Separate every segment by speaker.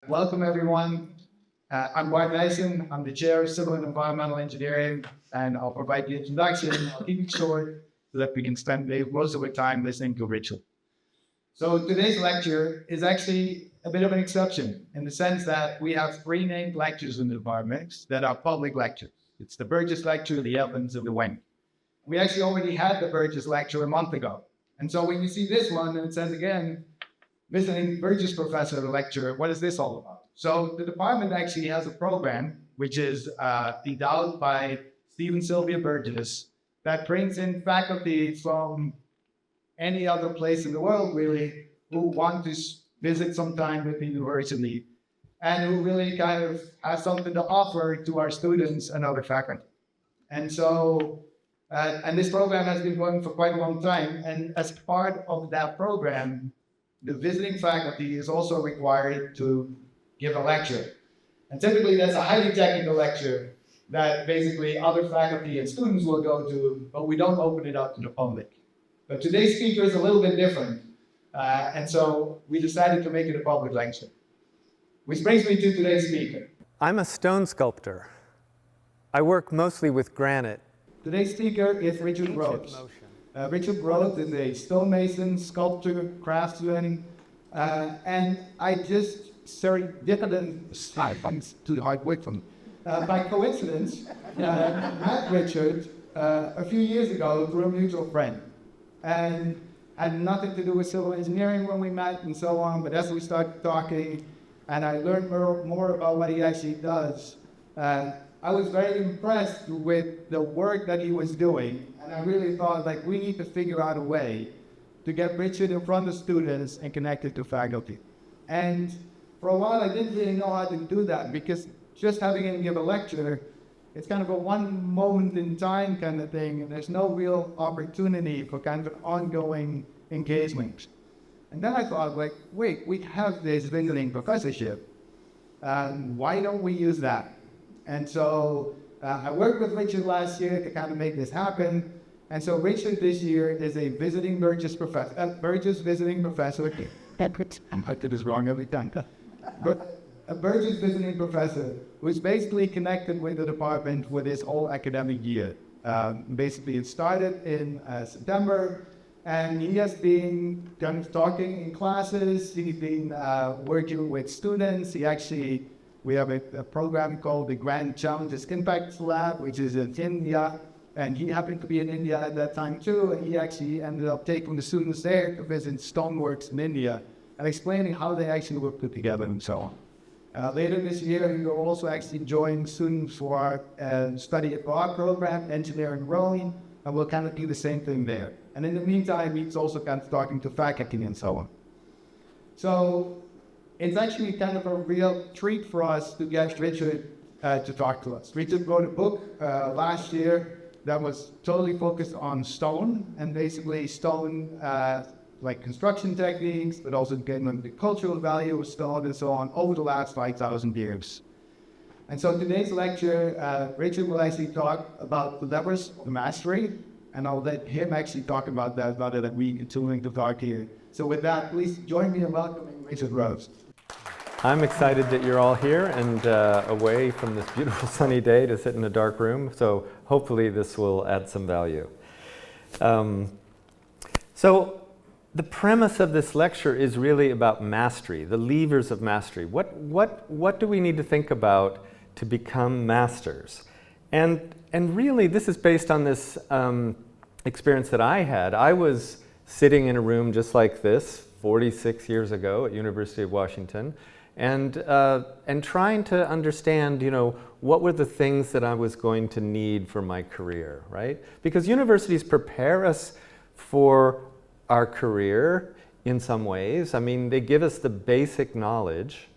Speaker 1: Welcome, everyone. I'm Bart Dyson. I'm the chair of Civil and Environmental Engineering, and I'll provide the introduction. I'll keep it short so that we can spend most of our time listening to Richard. So today's lecture is actually a bit of an exception in the sense that we have three named lectures in the environments that are public lectures. It's the Burges lecture, the Evans, and the Wang. We actually already had the Burges lecture a month ago. And so when you see this one, and it says again, visiting Burges professor lecture, what is this all about? So the department actually has a program which is endowed by Stephen Sylvia Burgess that brings in faculty from any other place in the world really who want to visit sometime with the university and who really kind of have something to offer to our students and other faculty. And so, and this program has been going for quite a long time. And as part of that program, the visiting faculty is also required to give a lecture. And typically that's a highly technical lecture that basically other faculty and students will go to, but we don't open it up to the public. But today's speaker is a little bit different. And so we decided to make it a public lecture. Which brings me to today's speaker.
Speaker 2: I'm a stone sculptor. I work mostly with granite.
Speaker 1: Today's speaker is Richard Rhodes. Richard Rhodes is a stonemason, sculptor, craftsman, and I just serendipitous too hard work for me. By coincidence, met Richard a few years ago through a mutual friend, and had nothing to do with civil engineering when we met and so on. But as we started talking, and I learned more about what he actually does, I was very impressed with the work that he was doing, and I really thought, like, we need to figure out a way to get Richard in front of students and connected to faculty. And for a while, I didn't really know how to do that, because just having him give a lecture, it's kind of a one moment in time kind of thing, and there's no real opportunity for kind of an ongoing engagement. And then I thought, like, wait, we have this visiting professorship. Why don't we use that? And so I worked with Richard last year to kind of make this happen. And so Richard this year is a visiting Burgess professor, Burgess visiting professor. I did this wrong every time. But a Burgess visiting professor who's basically connected with the department with his whole academic year. Basically, it started in September, and he has been kind of talking in classes. He's been working with students. We have a program called the Grand Challenges Impact Lab, which is in India. And he happened to be in India at that time too. And he actually ended up taking the students there to visit stoneworks in India and explaining how they actually were put together and so on. Later this year, he will also actually join students for our study abroad program, engineering rowing, and we'll kind of do the same thing there. And in the meantime, he's also kind of talking to faculty and so on. So it's actually kind of a real treat for us to get Richard to talk to us. Richard wrote a book last year that was totally focused on stone, and basically stone, like construction techniques, but also getting the cultural value of stone and so on over the last 5,000 years. And so today's lecture, Richard will actually talk about the levers of mastery, and I'll let him actually talk about that rather than we continuing to talk here. So with that, please join me in welcoming Richard Rhodes.
Speaker 2: I'm excited that you're all here and away from this beautiful sunny day to sit in a dark room. So hopefully this will add some value. So the premise of this lecture is really about mastery, the levers of mastery. What do we need to think about to become masters? And really this is based on this experience that I had. I was sitting in a room just like this 46 years ago at University of Washington, and trying to understand, what were the things that I was going to need for my career, right? Because universities prepare us for our career in some ways. I mean, they give us the basic knowledge,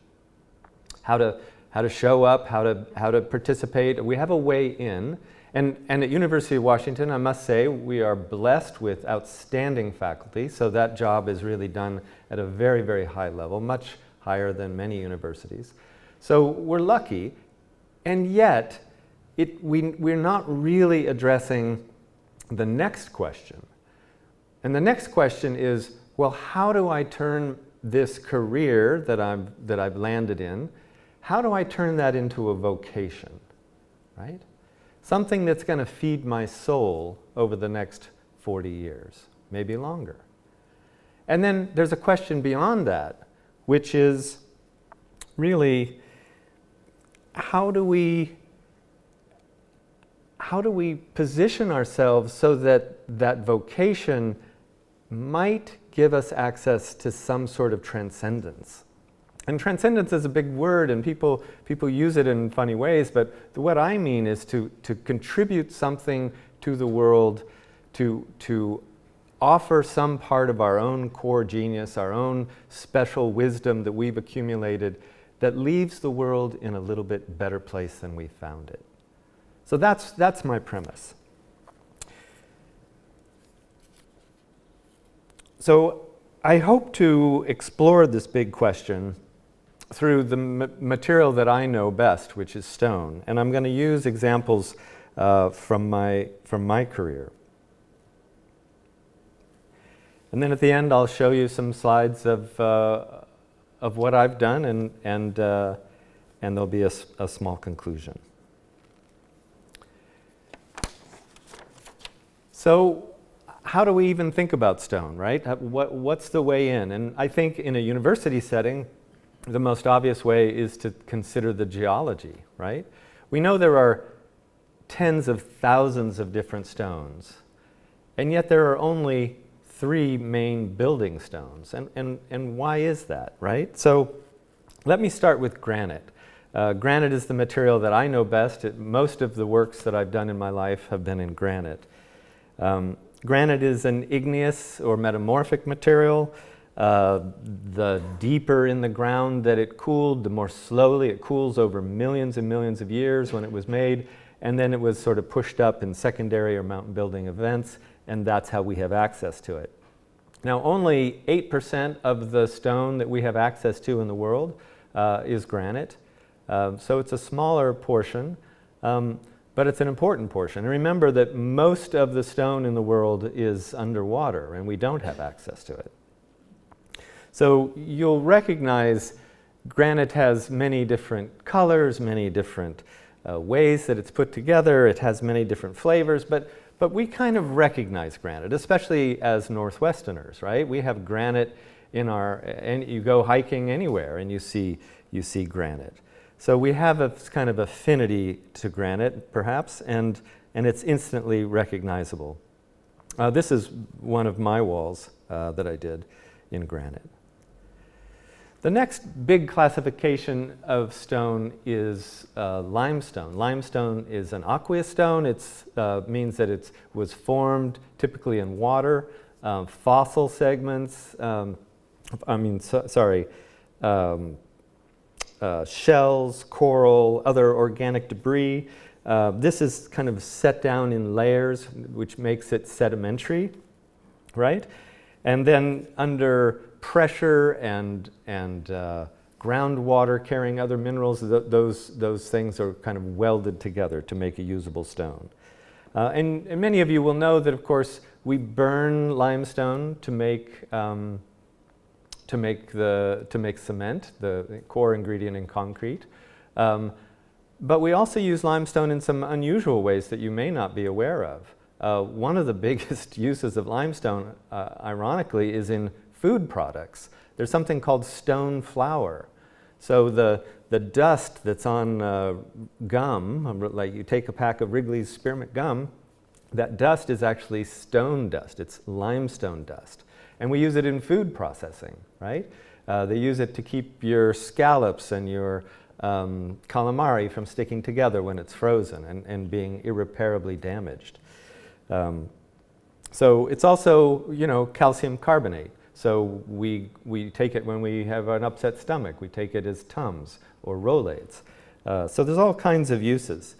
Speaker 2: how to show up, how to participate. We have a way in. And at University of Washington, I must say, we are blessed with outstanding faculty, so that job is really done at a very, very high level, much higher than many universities. So we're lucky, and yet we're not really addressing the next question. And the next question is, well, how do I turn this career that I've landed in, how do I turn that into a vocation, right? Something that's going to feed my soul over the next 40 years, maybe longer. And then there's a question beyond that, which is really, how do we position ourselves so that that vocation might give us access to some sort of transcendence? And transcendence is a big word, and people use it in funny ways, but what I mean is to contribute something to the world, to offer some part of our own core genius, our own special wisdom that we've accumulated, that leaves the world in a little bit better place than we found it. So that's my premise. So I hope to explore this big question through the material that I know best, which is stone. And I'm going to use examples from my career. And then at the end, I'll show you some slides of what I've done, and there'll be a small conclusion. So, how do we even think about stone, right? What's the way in? And I think in a university setting, the most obvious way is to consider the geology, right? We know there are tens of thousands of different stones, and yet there are only 3 main building stones. And why is that, right? So let me start with granite. Granite is the material that I know best. Most of the works that I've done in my life have been in granite. Granite is an igneous or metamorphic material. The deeper in the ground that it cooled, the more slowly it cools over millions and millions of years when it was made, and then it was sort of pushed up in secondary or mountain building events, and that's how we have access to it. Now, only 8% of the stone that we have access to in the world is granite, so it's a smaller portion. But it's an important portion. And remember that most of the stone in the world is underwater, and we don't have access to it. So you'll recognize granite has many different colors, many different ways that it's put together. It has many different flavors, but we kind of recognize granite, especially as Northwesterners, right? We have granite in and you go hiking anywhere and you see granite. So we have a kind of affinity to granite, perhaps, and it's instantly recognizable. This is one of my walls that I did in granite. The next big classification of stone is limestone. Limestone is an aqueous stone. It means that it was formed typically in water. Fossil segments, shells, coral, other organic debris. This is kind of set down in layers, which makes it sedimentary, right? And then under pressure and groundwater carrying other minerals, those things are kind of welded together to make a usable stone. And many of you will know that, of course, we burn limestone to make cement, the core ingredient in concrete. But we also use limestone in some unusual ways that you may not be aware of. One of the biggest uses of limestone, ironically, is in food products. There's something called stone flour. So the dust that's on gum, like you take a pack of Wrigley's spearmint gum, that dust is actually stone dust. It's limestone dust. And we use it in food processing, right? They use it to keep your scallops and your calamari from sticking together when it's frozen and being irreparably damaged. So it's also, calcium carbonate. So we take it when we have an upset stomach. We take it as Tums or Rolaids. So there's all kinds of uses.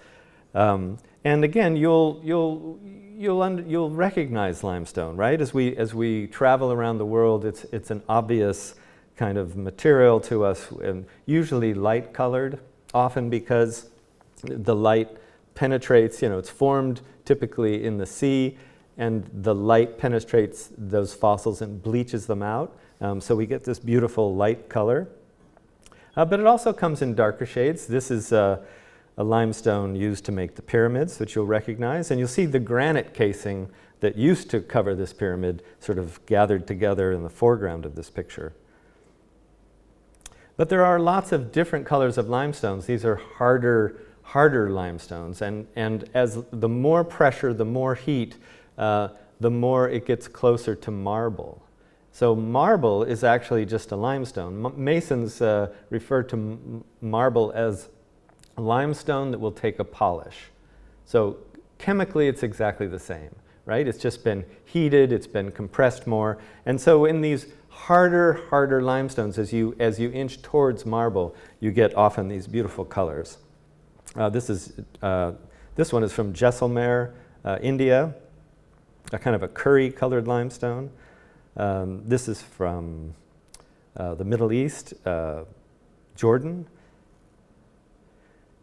Speaker 2: And again, you'll recognize limestone, right? As we travel around the world, it's an obvious kind of material to us, and usually light colored, often because the light penetrates. It's formed typically in the sea, and the light penetrates those fossils and bleaches them out. So we get this beautiful light color. But it also comes in darker shades. This is a limestone used to make the pyramids, which you'll recognize. And you'll see the granite casing that used to cover this pyramid sort of gathered together in the foreground of this picture. But there are lots of different colors of limestones. These are harder limestones. And as the more pressure, the more heat, the more it gets closer to marble. So marble is actually just a limestone. Masons refer to marble as a limestone that will take a polish. So chemically, it's exactly the same, right? It's just been heated, it's been compressed more. And so in these harder limestones, as you inch towards marble, you get often these beautiful colors. This one is from Jaisalmer, India, a kind of a curry-colored limestone. This is from the Middle East, Jordan.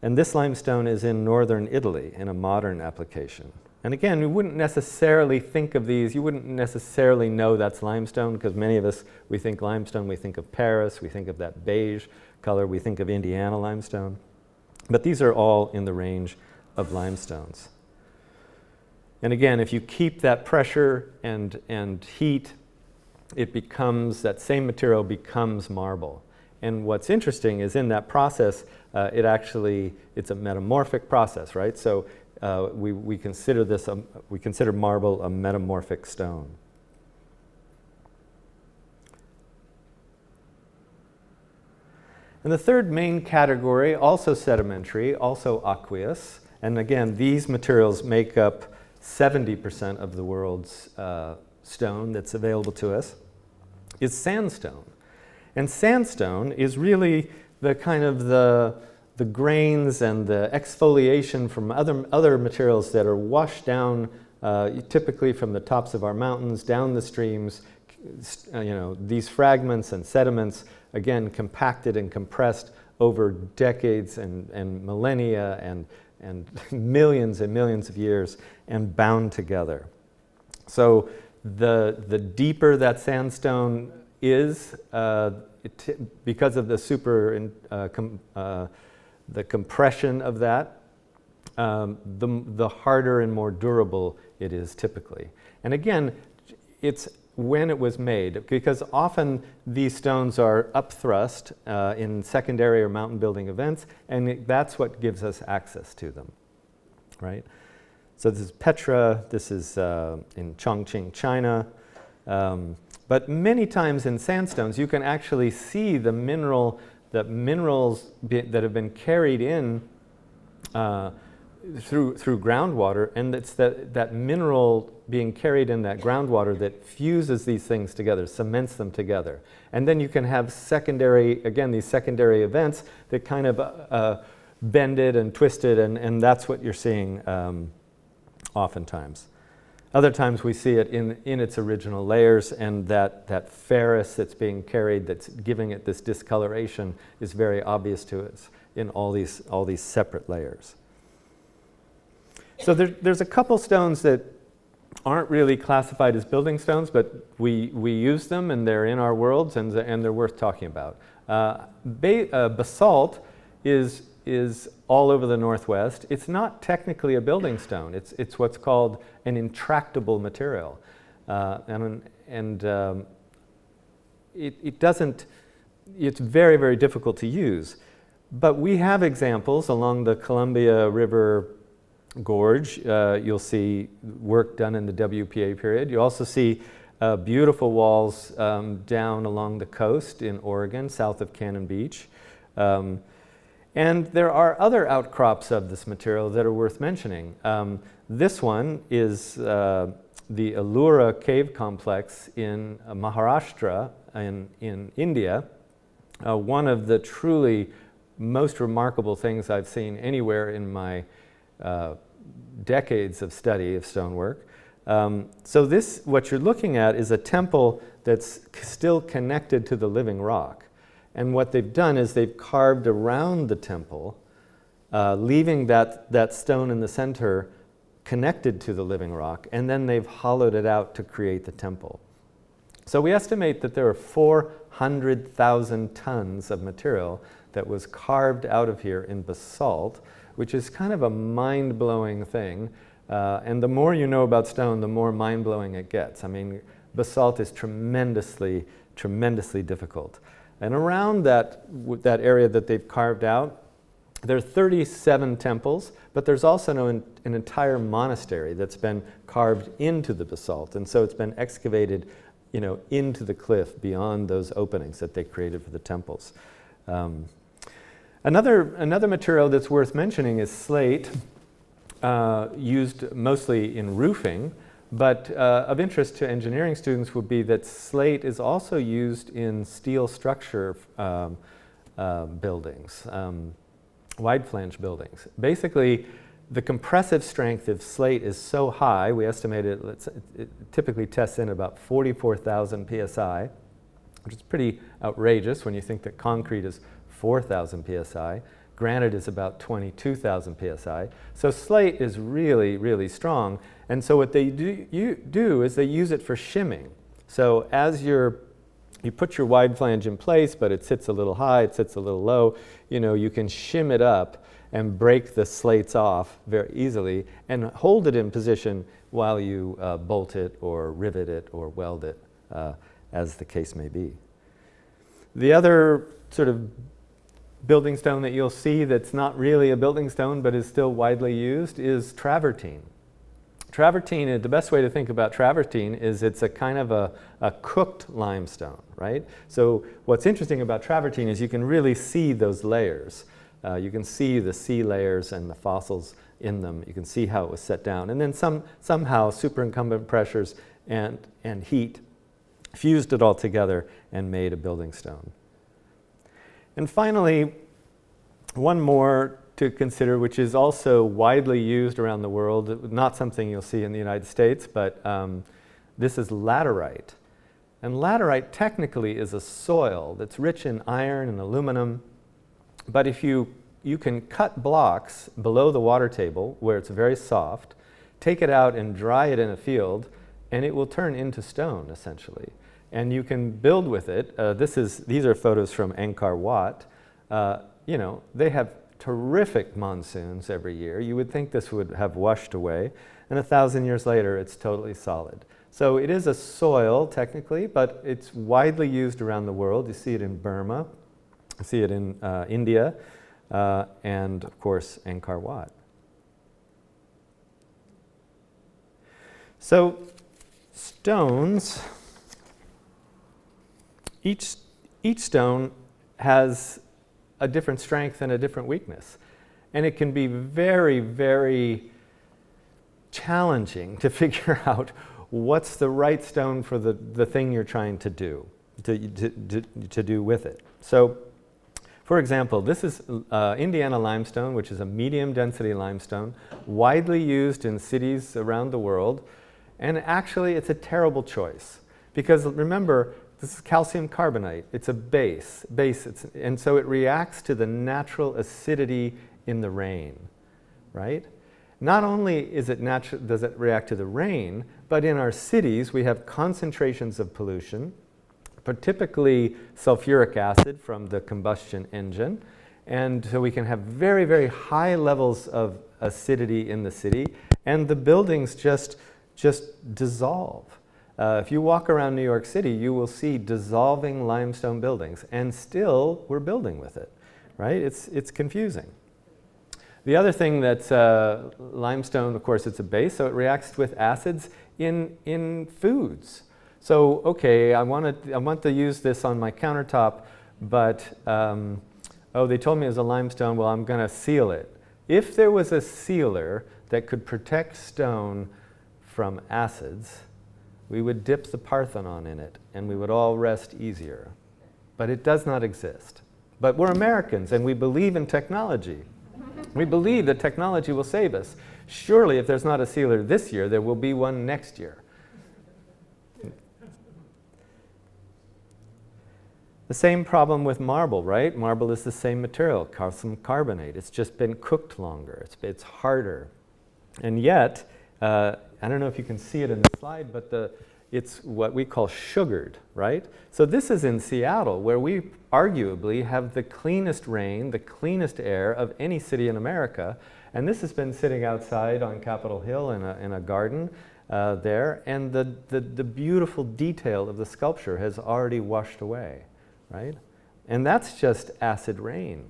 Speaker 2: And this limestone is in northern Italy in a modern application. And again, we wouldn't necessarily think of these, you wouldn't necessarily know that's limestone, because many of us, we think limestone, we think of Paris, we think of that beige color, we think of Indiana limestone. But these are all in the range of limestones. And again, if you keep that pressure and heat, it becomes, that same material becomes marble. And what's interesting is in that process, it's a metamorphic process, right? So we consider marble a metamorphic stone. And the third main category, also sedimentary, also aqueous, and again, these materials make up 70% of the world's stone that's available to us, is sandstone. And sandstone is really the kind of the grains and the exfoliation from other materials that are washed down, typically from the tops of our mountains, down the streams. These fragments and sediments, again, compacted and compressed over decades and millennia and millions and millions of years and bound together. So the deeper that sandstone is, because of the compression of that, the harder and more durable it is typically. And again, it's when it was made, because often these stones are upthrust in secondary or mountain building events, and that's what gives us access to them, right? So this is Petra, this is in Chongqing, China. But many times in sandstones, you can actually see the minerals that have been carried in through groundwater, and it's that mineral being carried in that groundwater that fuses these things together, cements them together. And then you can have these secondary events that kind of bend it and twist it, and that's what you're seeing oftentimes. Other times we see it in its original layers, and that ferrous that's being carried, that's giving it this discoloration, is very obvious to us in all these separate layers. So there's a couple stones that aren't really classified as building stones, but we use them and they're in our worlds and they're worth talking about. Basalt is all over the Northwest. It's not technically a building stone. It's what's called an intractable material, it's very, very difficult to use. But we have examples along the Columbia River Gorge. You'll see work done in the WPA period. You also see beautiful walls down along the coast in Oregon, south of Cannon Beach. And there are other outcrops of this material that are worth mentioning. This one is the Ellora cave complex in Maharashtra in India. One of the truly most remarkable things I've seen anywhere in my decades of study of stonework. So what you're looking at is a temple that's still connected to the living rock. And what they've done is they've carved around the temple, leaving that stone in the center connected to the living rock, and then they've hollowed it out to create the temple. So we estimate that there are 400,000 tons of material that was carved out of here in basalt, which is kind of a mind-blowing thing. And the more you know about stone, the more mind-blowing it gets. I mean, basalt is tremendously, tremendously difficult. And around that area that they've carved out, there are 37 temples, but there's also an entire monastery that's been carved into the basalt. And so it's been excavated, into the cliff beyond those openings that they created for the temples. Another material that's worth mentioning is slate, used mostly in roofing, but of interest to engineering students would be that slate is also used in steel structure buildings. Wide flange buildings. Basically, the compressive strength of slate is so high, we estimate it typically tests in about 44,000 psi, which is pretty outrageous when you think that concrete is 4,000 psi. Granite is about 22,000 psi. So slate is really, really strong. And so what they do is they use it for shimming. So as you put your wide flange in place, but it sits a little high, it sits a little low, you can shim it up and break the slates off very easily and hold it in position while you bolt it or rivet it or weld it, as the case may be. The other sort of building stone that you'll see that's not really a building stone but is still widely used is travertine. Travertine, the best way to think about travertine is it's a kind of a cooked limestone, right? So what's interesting about travertine is you can really see those layers. You can see the sea layers and the fossils in them. You can see how it was set down. And then somehow superincumbent pressures and heat fused it all together and made a building stone. And finally, one more to consider, which is also widely used around the world, not something you'll see in the United States, but this is laterite. And laterite technically is a soil that's rich in iron and aluminum, but if you can cut blocks below the water table where it's very soft, take it out and dry it in a field, and it will turn into stone, essentially. And you can build with it. These are photos from Angkor Wat. They have terrific monsoons every year. You would think this would have washed away, and 1,000 years later, it's totally solid. So it is a soil, technically, but it's widely used around the world. You see it in Burma, you see it in India, and of course, Angkor Wat. So stones, each stone has a different strength and a different weakness. And it can be very, very challenging to figure out what's the right stone for the thing you're trying to do with it. So, for example, this is Indiana limestone, which is a medium density limestone, widely used in cities around the world. And actually, it's a terrible choice. Because remember, this is calcium carbonate. It's a base, and so it reacts to the natural acidity in the rain, right? Not only does it react to the rain, but in our cities we have concentrations of pollution, typically sulfuric acid from the combustion engine, and so we can have very, very high levels of acidity in the city, and the buildings just dissolve. If you walk around New York City, you will see dissolving limestone buildings, and still we're building with it, right? It's confusing. The other thing that's limestone, of course, it's a base, so it reacts with acids in foods. So, okay, I want to use this on my countertop, but they told me it was a limestone. Well, I'm going to seal it. If there was a sealer that could protect stone from acids, we would dip the Parthenon in it, and we would all rest easier. But it does not exist. But we're Americans, and we believe in technology. We believe that technology will save us. Surely, if there's not a sealer this year, there will be one next year. The same problem with marble, right? Marble is the same material, calcium carbonate. It's just been cooked longer. It's harder. And yet, I don't know if you can see it in the slide, but it's what we call sugared, right? So this is in Seattle, where we arguably have the cleanest rain, the cleanest air of any city in America. And this has been sitting outside on Capitol Hill in a garden there, and the beautiful detail of the sculpture has already washed away, right? And that's just acid rain,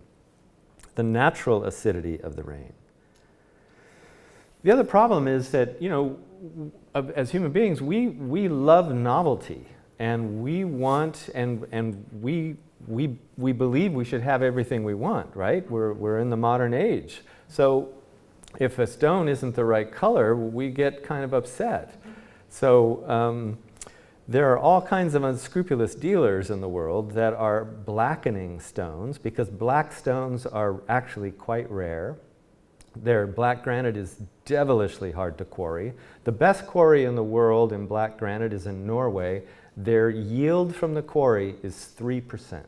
Speaker 2: the natural acidity of the rain. The other problem is that, you know, as human beings, we love novelty, and we want, and we believe we should have everything we want, right? We're in the modern age. So if a stone isn't the right color, we get kind of upset. So there are all kinds of unscrupulous dealers in the world that are blackening stones, because black stones are actually quite rare. Their black granite is devilishly hard to quarry. The best quarry in the world in black granite is in Norway. Their yield from the quarry is 3%.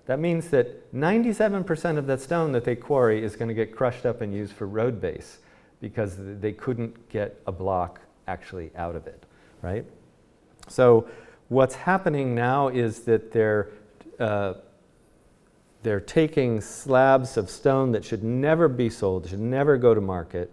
Speaker 2: That means that 97% of that stone that they quarry is going to get crushed up and used for road base, because they couldn't get a block actually out of it, right? So what's happening now is that they're taking slabs of stone that should never be sold, should never go to market,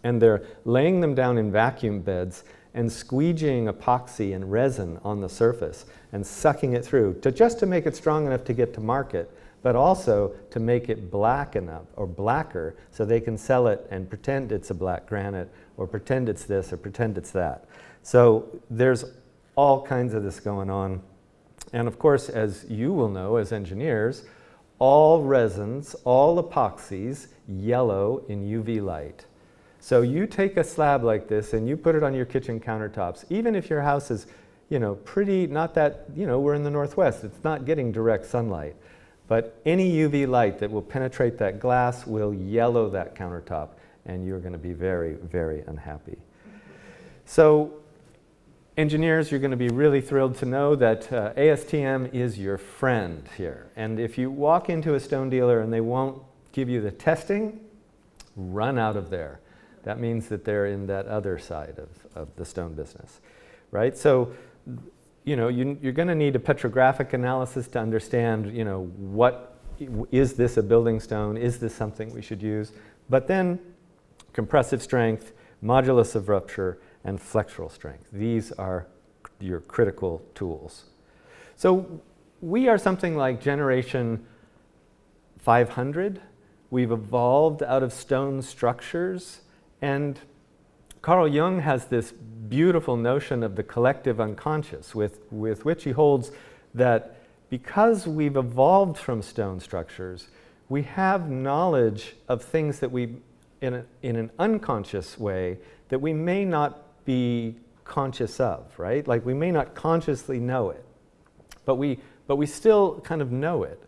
Speaker 2: and they're laying them down in vacuum beds and squeegeeing epoxy and resin on the surface and sucking it through just to make it strong enough to get to market, but also to make it black enough or blacker so they can sell it and pretend it's a black granite, or pretend it's this, or pretend it's that. So there's all kinds of this going on. And of course, as you will know as engineers, all resins, all epoxies yellow in UV light. So you take a slab like this and you put it on your kitchen countertops, even if your house is, you know, pretty, not that, you know, we're in the Northwest, it's not getting direct sunlight. But any UV light that will penetrate that glass will yellow that countertop, and you're going to be very, very unhappy. So engineers, you're going to be really thrilled to know that ASTM is your friend here. And if you walk into a stone dealer and they won't give you the testing, run out of there. That means that they're in that other side of the stone business, right? So, you know, you're going to need a petrographic analysis to understand, you know, what is this a building stone? Is this something we should use? But then compressive strength, modulus of rupture, and flexural strength. These are your critical tools. So we are something like generation 500. We've evolved out of stone structures, and Carl Jung has this beautiful notion of the collective unconscious with which he holds that because we've evolved from stone structures, we have knowledge of things that we, in an unconscious way, that we may not be conscious of, right? Like we may not consciously know it, but we still kind of know it.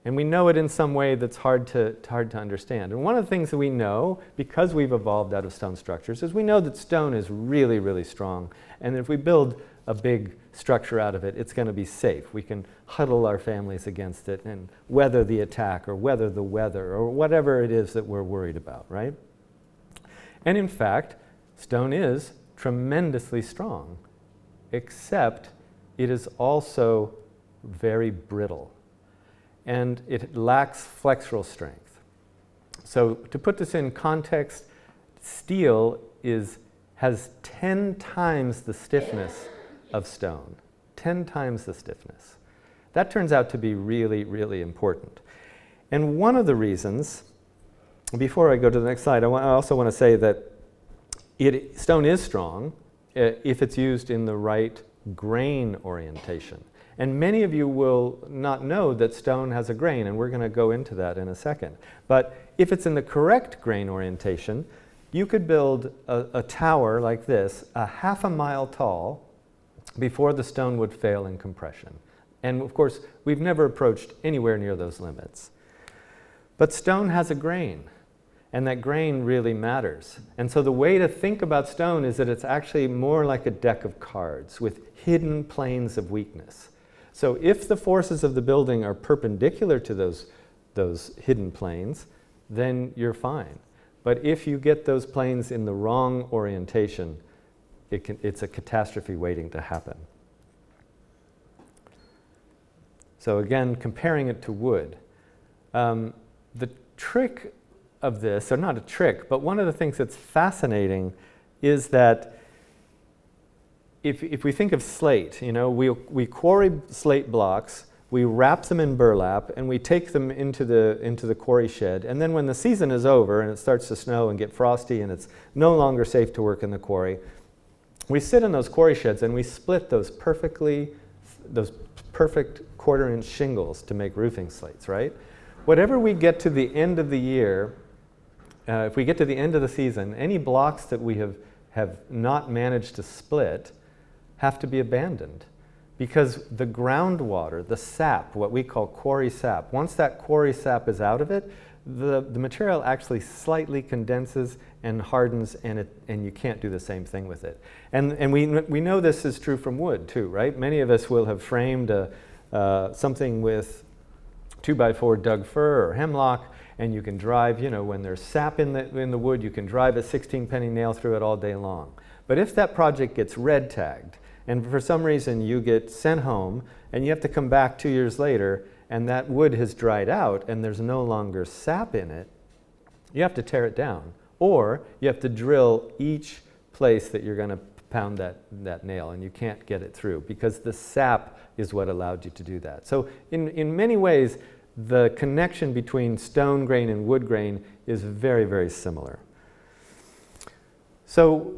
Speaker 2: And we know it in some way that's hard to understand. And one of the things that we know, because we've evolved out of stone structures, is we know that stone is really, really strong. And if we build a big structure out of it, it's going to be safe. We can huddle our families against it and weather the attack or weather the weather or whatever it is that we're worried about, right? And in fact, stone is tremendously strong, except it is also very brittle, and it lacks flexural strength. So to put this in context, steel has 10 times the stiffness of stone, 10 times the stiffness. That turns out to be really, really important. And one of the reasons, before I go to the next slide, I also want to say that stone is strong if it's used in the right grain orientation. And many of you will not know that stone has a grain, and we're going to go into that in a second. But if it's in the correct grain orientation, you could build a tower like this, a half a mile tall, before the stone would fail in compression. And of course, we've never approached anywhere near those limits. But stone has a grain, and that grain really matters. And so the way to think about stone is that it's actually more like a deck of cards with hidden planes of weakness. So if the forces of the building are perpendicular to those hidden planes, then you're fine. But if you get those planes in the wrong orientation, it's a catastrophe waiting to happen. So again, comparing it to wood. The trick of this, or not a trick, but one of the things that's fascinating is that if we think of slate, we quarry slate blocks, we wrap them in burlap, and we take them into the quarry shed. And then when the season is over and it starts to snow and get frosty and it's no longer safe to work in the quarry, we sit in those quarry sheds and we split those perfect quarter-inch shingles to make roofing slates, right? Whatever we get to the end of the year, if we get to the end of the season, any blocks that we have not managed to split have to be abandoned, because the groundwater, the sap, what we call quarry sap, once that quarry sap is out of it, the material actually slightly condenses and hardens, and you can't do the same thing with it. And we know this is true from wood too, right? Many of us will have framed something with 2x4 Doug fir or hemlock, and you can drive, when there's sap in the wood, you can drive a 16-penny nail through it all day long. But if that project gets red tagged, and for some reason you get sent home, and you have to come back 2 years later, and that wood has dried out, and there's no longer sap in it, you have to tear it down. Or you have to drill each place that you're going to pound that nail, and you can't get it through, because the sap is what allowed you to do that. So in many ways, the connection between stone grain and wood grain is very, very similar. So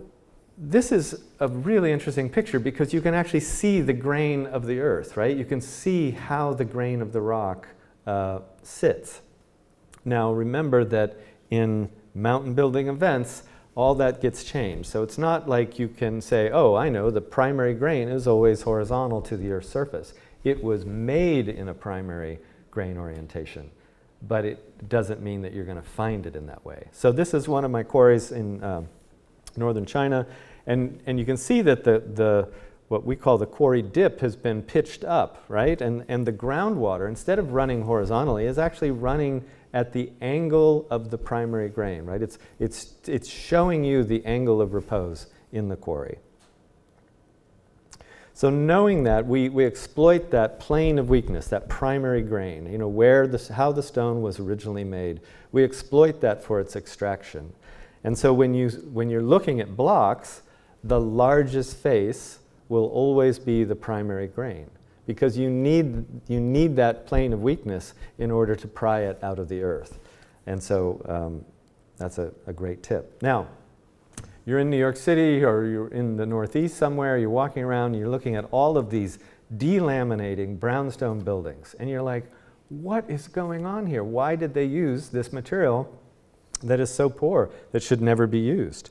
Speaker 2: this is a really interesting picture, because you can actually see the grain of the earth, right? You can see how the grain of the rock sits. Now remember that in mountain building events, all that gets changed. So it's not like you can say, oh, I know, the primary grain is always horizontal to the earth's surface. It was made in a primary grain orientation, but it doesn't mean that you're going to find it in that way. So this is one of my quarries in northern China, and you can see that the what we call the quarry dip has been pitched up, right? And the groundwater, instead of running horizontally, is actually running at the angle of the primary grain, right? It's showing you the angle of repose in the quarry. So knowing that, we exploit that plane of weakness, that primary grain, how the stone was originally made. We exploit that for its extraction. And so when you're looking at blocks, the largest face will always be the primary grain, because you need that plane of weakness in order to pry it out of the earth. And so that's a great tip. Now, you're in New York City, or you're in the Northeast somewhere, you're walking around, and you're looking at all of these delaminating brownstone buildings, and you're like, what is going on here? Why did they use this material that is so poor, that should never be used?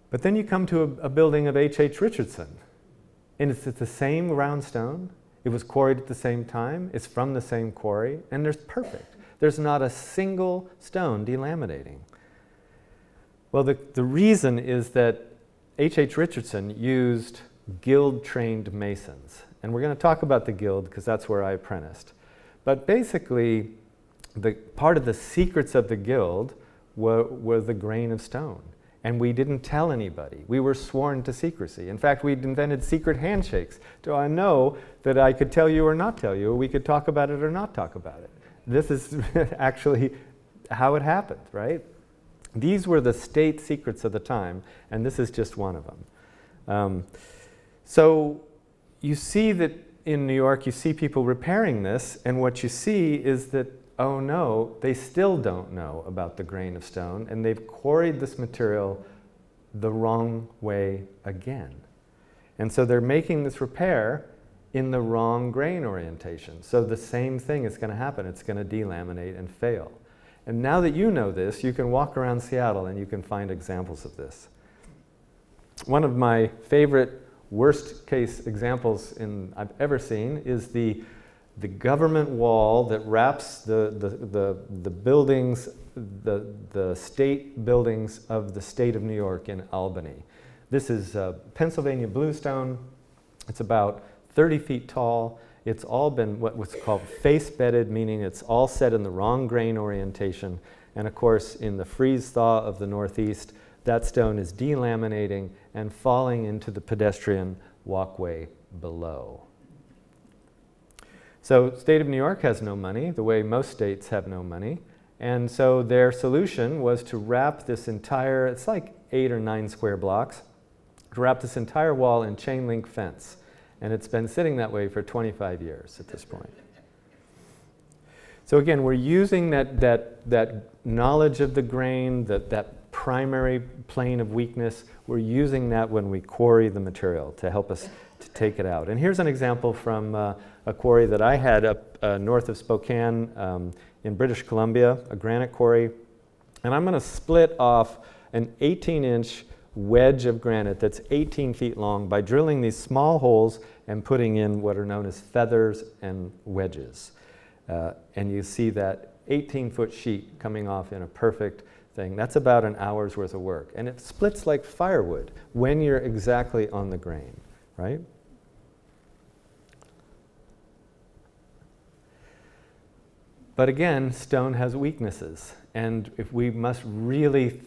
Speaker 2: But then you come to a building of H.H. Richardson, and it's the same round stone, it was quarried at the same time, it's from the same quarry, and there's perfect. There's not a single stone delaminating. Well, the reason is that H.H. Richardson used guild-trained masons. And we're going to talk about the guild, because that's where I apprenticed. But basically, part of the secrets of the guild were the grain of stone. And we didn't tell anybody. We were sworn to secrecy. In fact, we'd invented secret handshakes. Do I know that I could tell you or not tell you, or we could talk about it or not talk about it? This is actually how it happened, right? These were the state secrets of the time, and this is just one of them. So you see that in New York, you see people repairing this, and what you see is that, oh no, they still don't know about the grain of stone, and they've quarried this material the wrong way again. And so they're making this repair in the wrong grain orientation. So the same thing is going to happen. It's going to delaminate and fail. And now that you know this, you can walk around Seattle and you can find examples of this. One of my favorite worst case examples I've ever seen is the government wall that wraps the buildings, the state buildings of the state of New York in Albany. This is Pennsylvania bluestone. It's about 30 feet tall. It's all been what's called face bedded, meaning it's all set in the wrong grain orientation. And of course, in the freeze-thaw of the Northeast, that stone is delaminating and falling into the pedestrian walkway below. So state of New York has no money, the way most states have no money. And so their solution was to wrap this entire, it's like 8 or 9 square blocks, to wrap this entire wall in chain link fence. And it's been sitting that way for 25 years at this point. So again, we're using that knowledge of the grain, that primary plane of weakness, we're using that when we quarry the material to help us to take it out. And here's an example from a quarry that I had up north of Spokane in British Columbia, a granite quarry. And I'm going to split off an 18-inch wedge of granite that's 18 feet long by drilling these small holes and putting in what are known as feathers and wedges. And you see that 18-foot sheet coming off in a perfect thing. That's about an hour's worth of work. And it splits like firewood when you're exactly on the grain, right? But again, stone has weaknesses. And if we must really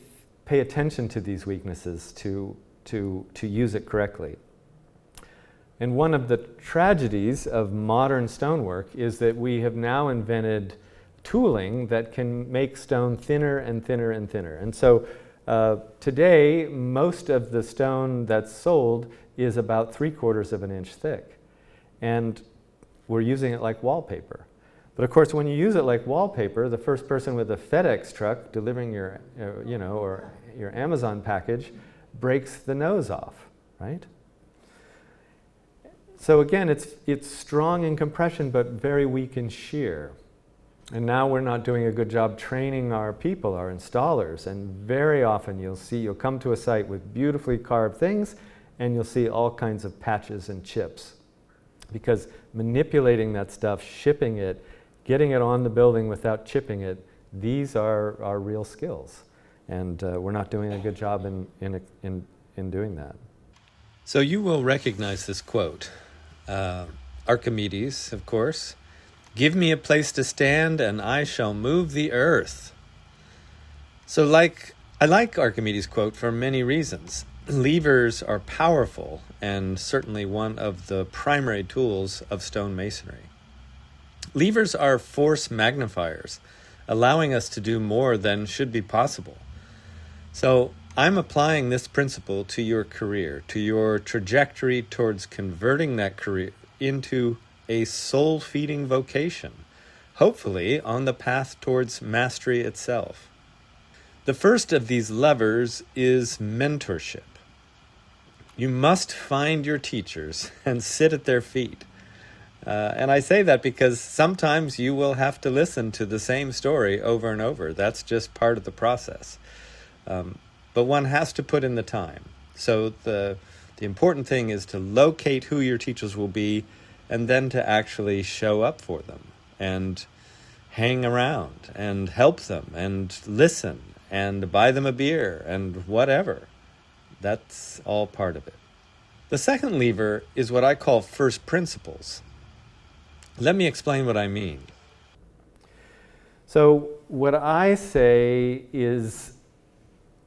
Speaker 2: pay attention to these weaknesses to use it correctly. And one of the tragedies of modern stonework is that we have now invented tooling that can make stone thinner and thinner and thinner. And so today, most of the stone that's sold is about 3/4 of an inch thick. And we're using it like wallpaper. But of course, when you use it like wallpaper, the first person with a FedEx truck delivering your, or your Amazon package breaks the nose off, right? So again, it's strong in compression, but very weak in shear. And now we're not doing a good job training our people, our installers. And very often you'll come to a site with beautifully carved things, and you'll see all kinds of patches and chips. Because manipulating that stuff, shipping it, getting it on the building without chipping it, these are real skills. And we're not doing a good job in doing that.
Speaker 3: So you will recognize this quote. Archimedes, of course. "Give me a place to stand and I shall move the earth." So I like Archimedes' quote for many reasons. Levers are powerful and certainly one of the primary tools of stonemasonry. Levers are force magnifiers, allowing us to do more than should be possible. So I'm applying this principle to your career, to your trajectory towards converting that career into a soul-feeding vocation, hopefully on the path towards mastery itself. The first of these levers is mentorship. You must find your teachers and sit at their feet. And I say that because sometimes you will have to listen to the same story over and over. That's just part of the process. But one has to put in the time. So the important thing is to locate who your teachers will be and then to actually show up for them and hang around and help them and listen and buy them a beer and whatever. That's all part of it. The second lever is what I call first principles. Let me explain what I mean.
Speaker 2: So what I say is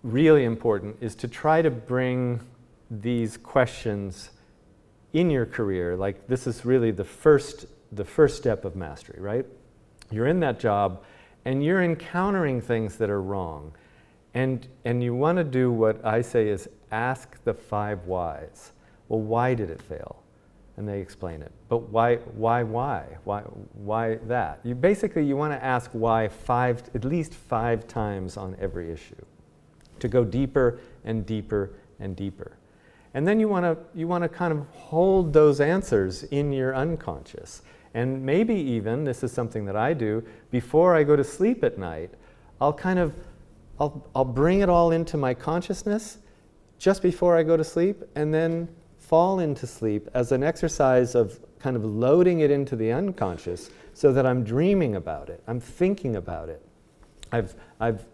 Speaker 2: really important is to try to bring these questions in your career. Like, this is really the first step of mastery, right? You're in that job and you're encountering things that are wrong. And you want to do what I say is ask the 5 whys. Well, why did it fail? And they explain it. But why that? You want to ask why at least 5 times on every issue, to go deeper and deeper and deeper. And then you want to kind of hold those answers in your unconscious. And maybe even, this is something that I do, before I go to sleep at night, I'll bring it all into my consciousness just before I go to sleep, and then fall into sleep as an exercise of kind of loading it into the unconscious so that I'm dreaming about it, I'm thinking about it.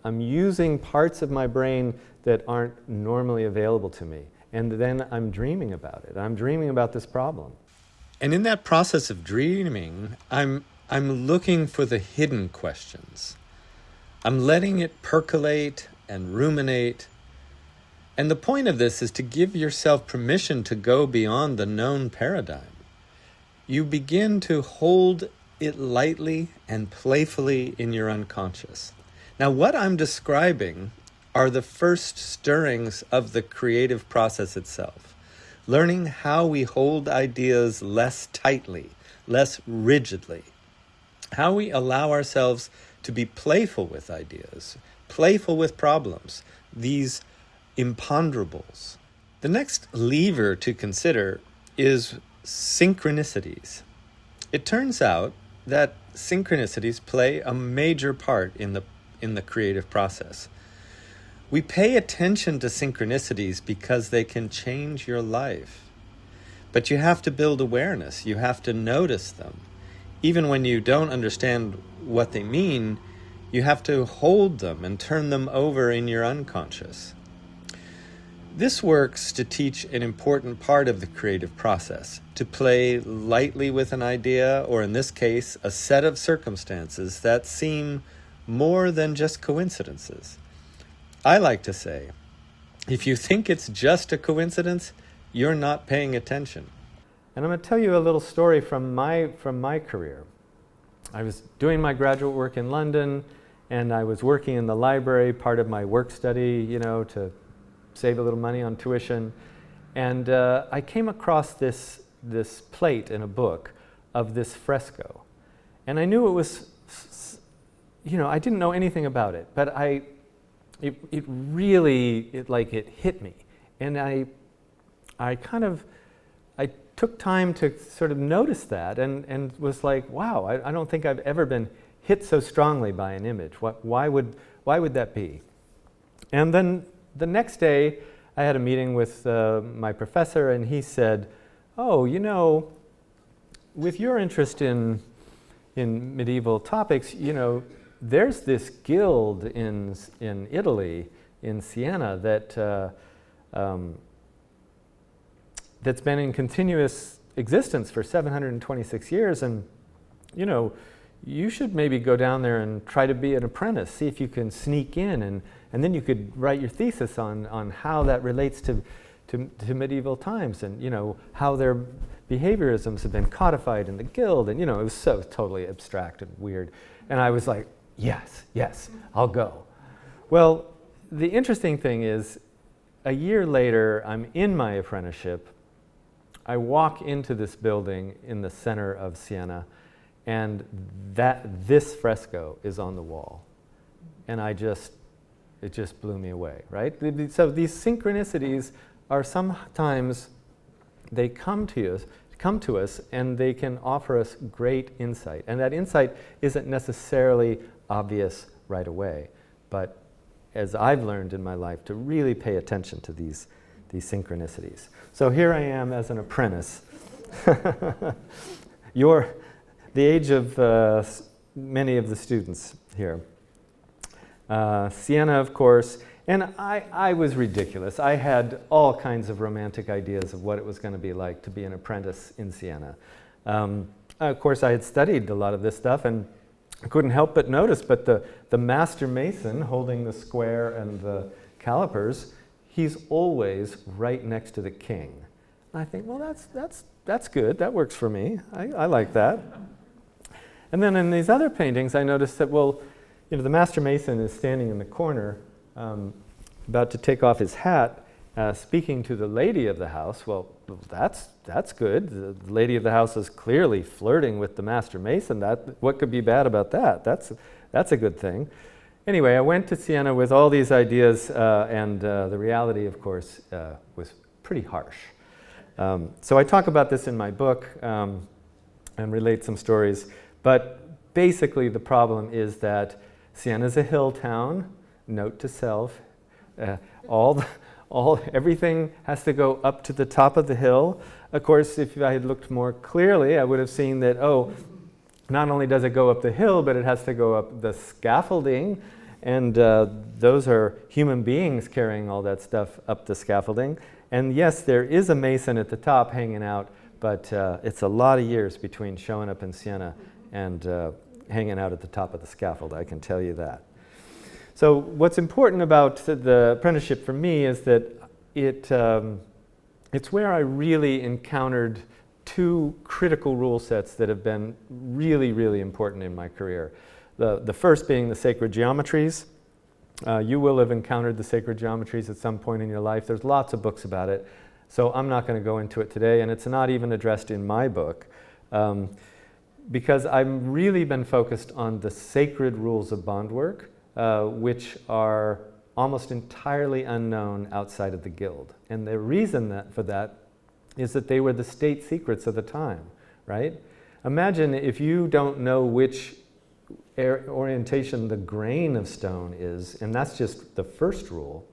Speaker 2: I'm using parts of my brain that aren't normally available to me, and then I'm dreaming about it. I'm dreaming about this problem.
Speaker 3: And in that process of dreaming, I'm looking for the hidden questions. I'm letting it percolate and ruminate. And the point of this is to give yourself permission to go beyond the known paradigm. You begin to hold it lightly and playfully in your unconscious. Now, what I'm describing are the first stirrings of the creative process itself. Learning how we hold ideas less tightly, less rigidly. How we allow ourselves to be playful with ideas, playful with problems, these imponderables. The next lever to consider is synchronicities. It turns out that synchronicities play a major part in the creative process. We pay attention to synchronicities because they can change your life. But you have to build awareness. You have to notice them. Even when you don't understand what they mean, you have to hold them and turn them over in your unconscious. This works to teach an important part of the creative process, to play lightly with an idea, or in this case, a set of circumstances that seem more than just coincidences. I like to say, if you think it's just a coincidence, you're not paying attention.
Speaker 2: And I'm going to tell you a little story from my career. I was doing my graduate work in London, and I was working in the library, part of my work study, to save a little money on tuition. And I came across this plate in a book of this fresco. And I knew it was, I didn't know anything about it, but it really hit me. And I took time to sort of notice that and was like, wow, I don't think I've ever been hit so strongly by an image. Why would that be? And then the next day, I had a meeting with my professor, and he said, oh, with your interest in medieval topics, there's this guild in Italy, in Siena, that's been in continuous existence for 726 years, and you should maybe go down there and try to be an apprentice, see if you can sneak in, and then you could write your thesis on how that relates to medieval times, and how their behaviorisms have been codified in the guild, and it was so totally abstract and weird. And I was like, yes, I'll go. Well, the interesting thing is, a year later, I'm in my apprenticeship. I walk into this building in the center of Siena, and this fresco is on the wall. And it just blew me away, right? So these synchronicities are sometimes, they come to us and they can offer us great insight. And that insight isn't necessarily obvious right away, but as I've learned in my life, to really pay attention to these synchronicities. So here I am as an apprentice. You're the age of many of the students here. Siena, of course, and I was ridiculous. I had all kinds of romantic ideas of what it was going to be like to be an apprentice in Siena. Of course, I had studied a lot of this stuff, and I couldn't help but notice, but the master mason holding the square and the calipers, he's always right next to the king. And I think, well, that's good. That works for me. I like that. And then in these other paintings, I noticed that, well, the master mason is standing in the corner, about to take off his hat, speaking to the lady of the house. Well, that's good. The lady of the house is clearly flirting with the master mason. What could be bad about that? That's a good thing. Anyway, I went to Siena with all these ideas, and the reality, of course, was pretty harsh. So I talk about this in my book and relate some stories. But basically, the problem is that Siena is a hill town. Note to self: everything has to go up to the top of the hill. Of course, if I had looked more clearly, I would have seen that, not only does it go up the hill, but it has to go up the scaffolding, and those are human beings carrying all that stuff up the scaffolding. And yes, there is a mason at the top hanging out, but it's a lot of years between showing up in Siena and hanging out at the top of the scaffold, I can tell you that. So what's important about the apprenticeship for me is that it's where I really encountered two critical rule sets that have been really, really important in my career. The first being the sacred geometries. You will have encountered the sacred geometries at some point in your life. There's lots of books about it, so I'm not going to go into it today, and it's not even addressed in my book, because I've really been focused on the sacred rules of bond work, which are almost entirely unknown outside of the guild. And the reason for that is that they were the state secrets of the time, right? Imagine if you don't know which orientation the grain of stone is, and that's just the first rule,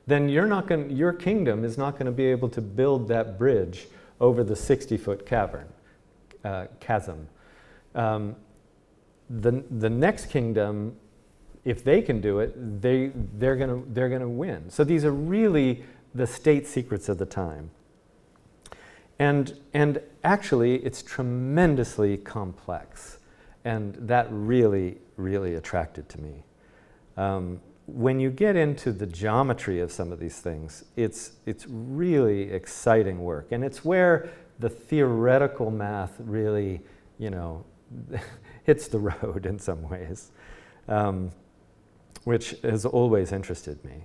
Speaker 2: then your kingdom is not going to be able to build that bridge over the 60-foot chasm. The next kingdom, if they can do it, they're gonna win. So these are really the state secrets of the time. And actually, it's tremendously complex. And that really, really attracted to me. When you get into the geometry of some of these things, it's really exciting work. And it's where the theoretical math really, hits the road in some ways, which has always interested me.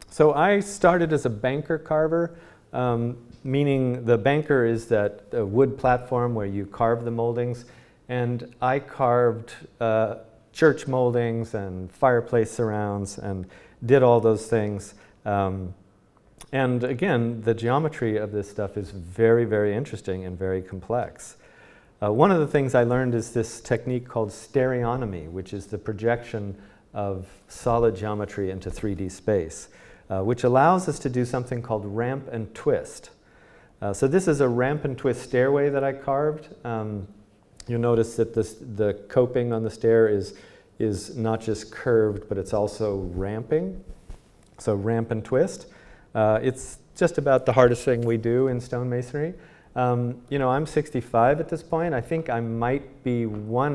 Speaker 2: So I started as a banker carver, meaning the banker is that wood platform where you carve the moldings, and I carved church moldings and fireplace surrounds and did all those things. And again, the geometry of this stuff is very, very interesting and very complex. One of the things I learned is this technique called stereonomy, which is the projection of solid geometry into 3D space, which allows us to do something called ramp and twist. So this is a ramp and twist stairway that I carved. You'll notice that the coping on the stair is not just curved, but it's also ramping. So ramp and twist. It's just about the hardest thing we do in stonemasonry. I'm 65 at this point. I think I might be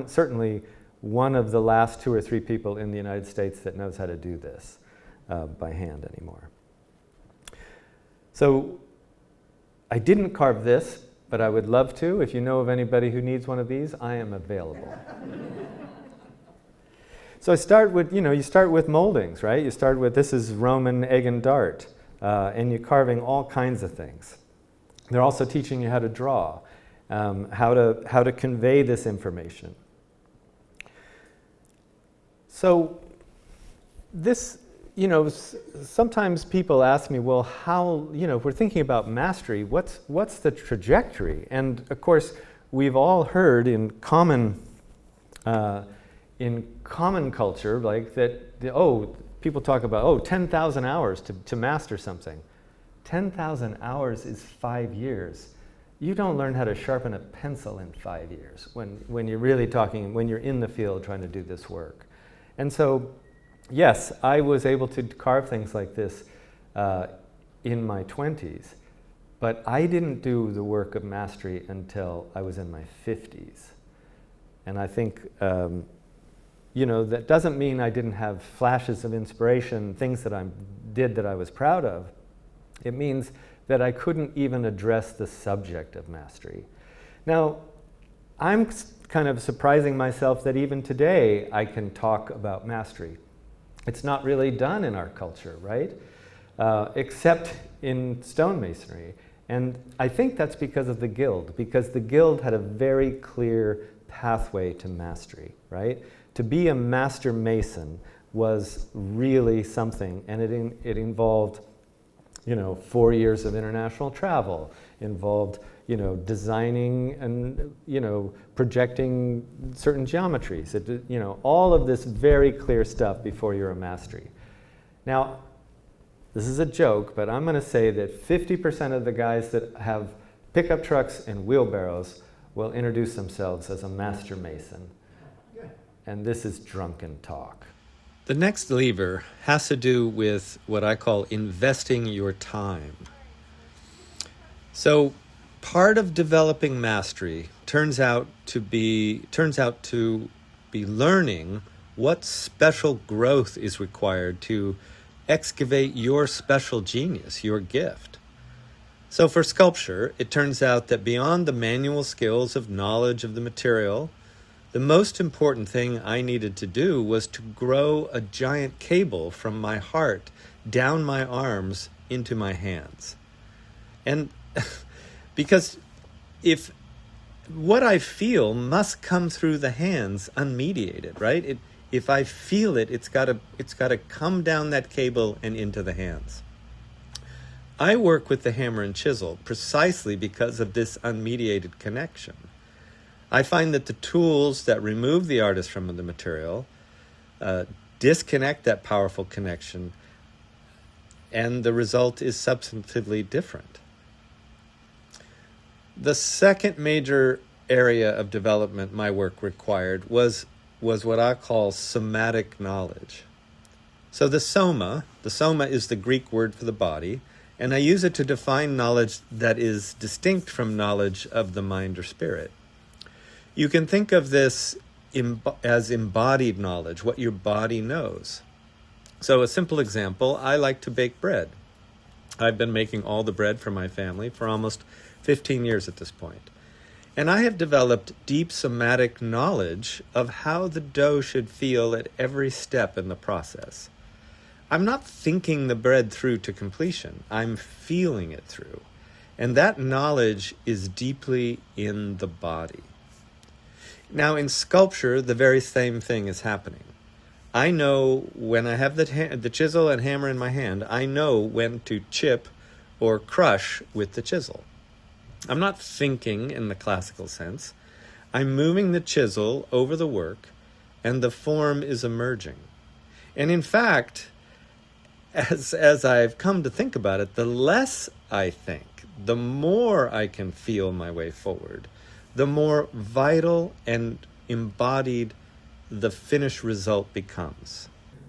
Speaker 2: certainly one of the last 2 or 3 people in the United States that knows how to do this by hand anymore. So I didn't carve this, but I would love to. If you know of anybody who needs one of these, I am available. So I start with, you start with moldings, right? You start with, this is Roman egg and dart, and you're carving all kinds of things. They're also teaching you how to draw, how to convey this information. So this, sometimes people ask me, well, how, if we're thinking about mastery, what's the trajectory? And of course, we've all heard in common culture, like that, people talk about, 10,000 hours to master something. 10,000 hours is 5 years. You don't learn how to sharpen a pencil in 5 years when you're really talking, when you're in the field trying to do this work. And so, yes, I was able to carve things like this in my 20s, but I didn't do the work of mastery until I was in my 50s. And I think, that doesn't mean I didn't have flashes of inspiration, things that I did that I was proud of. It means that I couldn't even address the subject of mastery. Now, I'm kind of surprising myself that even today I can talk about mastery. It's not really done in our culture, right? Except in stonemasonry. And I think that's because of the guild, because the guild had a very clear pathway to mastery, right? To be a master mason was really something, and it involved 4 years of international travel, involved, designing and, projecting certain geometries, all of this very clear stuff before you're a mastery. Now, this is a joke, but I'm going to say that 50% of the guys that have pickup trucks and wheelbarrows will introduce themselves as a master mason. And this is drunken talk.
Speaker 3: The next lever has to do with what I call investing your time. So part of developing mastery turns out to be be learning what special growth is required to excavate your special genius, your gift. So for sculpture, it turns out that beyond the manual skills of knowledge of the material, the most important thing I needed to do was to grow a giant cable from my heart down my arms into my hands. And because if what I feel must come through the hands unmediated, right? If I feel it, it's got to come down that cable and into the hands. I work with the hammer and chisel precisely because of this unmediated connection. I find that the tools that remove the artist from the material disconnect that powerful connection, and the result is substantively different. The second major area of development my work required was what I call somatic knowledge. So the soma is the Greek word for the body, and I use it to define knowledge that is distinct from knowledge of the mind or spirit. You can think of this as embodied knowledge, what your body knows. So a simple example, I like to bake bread. I've been making all the bread for my family for almost 15 years at this point. And I have developed deep somatic knowledge of how the dough should feel at every step in the process. I'm not thinking the bread through to completion. I'm feeling it through. And that knowledge is deeply in the body. Now, in sculpture, the very same thing is happening. I know when I have the chisel and hammer in my hand, I know when to chip or crush with the chisel. I'm not thinking in the classical sense. I'm moving the chisel over the work, and the form is emerging. And in fact, as I've come to think about it, the less I think, the more I can feel my way forward, the more vital and embodied the finished result becomes.